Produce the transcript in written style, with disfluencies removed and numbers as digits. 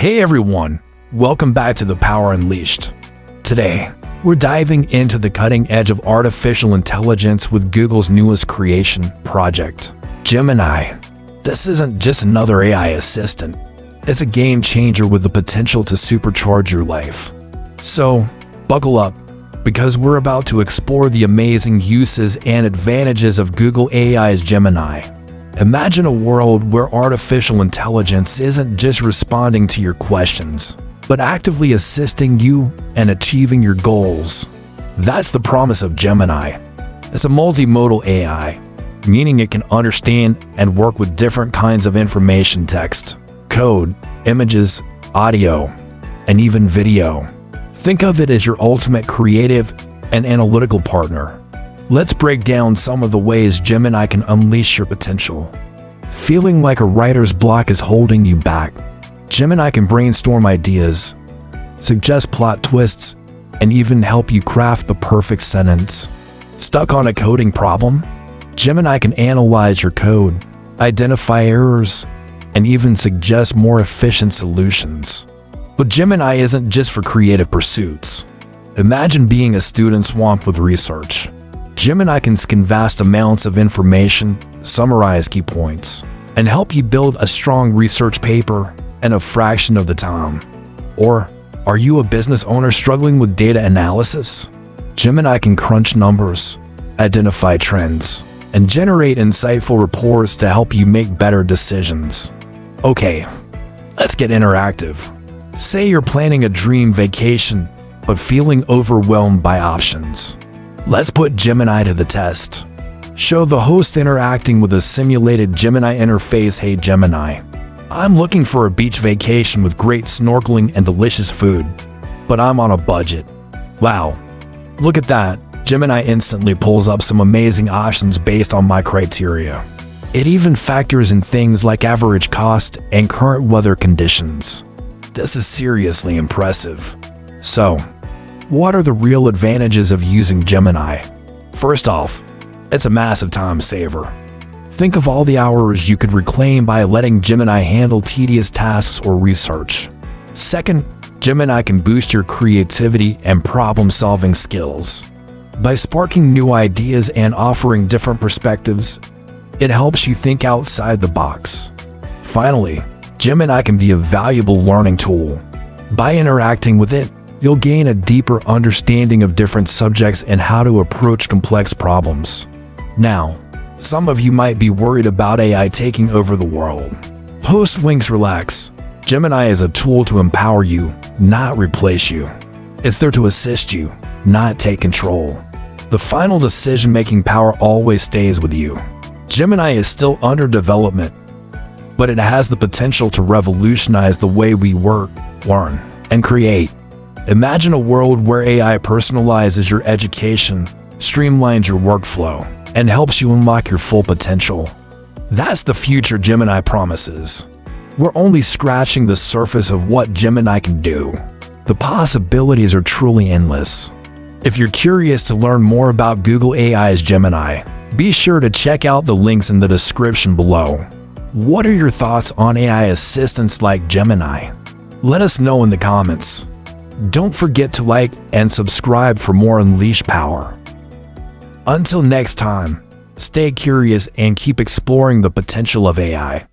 Hey everyone, welcome back to The Power Unleashed. Today, we're diving into the cutting edge of artificial intelligence with Google's newest creation, Project Gemini. This isn't just another AI assistant. It's a game changer with the potential to supercharge your life. So, buckle up, because we're about to explore the amazing uses and advantages of Google AI's Gemini. Imagine a world where artificial intelligence isn't just responding to your questions, but actively assisting you and achieving your goals. That's the promise of Gemini. It's a multimodal AI, meaning it can understand and work with different kinds of information: text, code, images, audio, and even video. Think of it as your ultimate creative and analytical partner. Let's break down some of the ways Gemini can unleash your potential. Feeling like a writer's block is holding you back? Gemini can brainstorm ideas, suggest plot twists, and even help you craft the perfect sentence. Stuck on a coding problem? Gemini can analyze your code, identify errors, and even suggest more efficient solutions. But Gemini isn't just for creative pursuits. Imagine being a student swamped with research. Gemini can scan vast amounts of information, summarize key points, and help you build a strong research paper in a fraction of the time. Or, are you a business owner struggling with data analysis? Gemini can crunch numbers, identify trends, and generate insightful reports to help you make better decisions. Okay, let's get interactive. Say you're planning a dream vacation, but feeling overwhelmed by options. Let's put Gemini to the test. Show the host interacting with a simulated Gemini interface. Hey Gemini, I'm looking for a beach vacation with great snorkeling and delicious food, but I'm on a budget. Wow, look at that. Gemini instantly pulls up some amazing options based on my criteria. It even factors in things like average cost and current weather conditions. This is seriously impressive. So, what are the real advantages of using Gemini? First off, it's a massive time saver. Think of all the hours you could reclaim by letting Gemini handle tedious tasks or research. Second, Gemini can boost your creativity and problem-solving skills. By sparking new ideas and offering different perspectives, it helps you think outside the box. Finally, Gemini can be a valuable learning tool. By interacting with it, you'll gain a deeper understanding of different subjects and how to approach complex problems. Now, some of you might be worried about AI taking over the world. Post wings, relax. Gemini is a tool to empower you, not replace you. It's there to assist you, not take control. The final decision-making power always stays with you. Gemini is still under development, but it has the potential to revolutionize the way we work, learn, and create. Imagine a world where AI personalizes your education, streamlines your workflow, and helps you unlock your full potential. That's the future Gemini promises. We're only scratching the surface of what Gemini can do. The possibilities are truly endless. If you're curious to learn more about Google AI's Gemini, be sure to check out the links in the description below. What are your thoughts on AI assistants like Gemini? Let us know in the comments. Don't forget to like and subscribe for more Unleashed Power. Until next time, stay curious and keep exploring the potential of AI.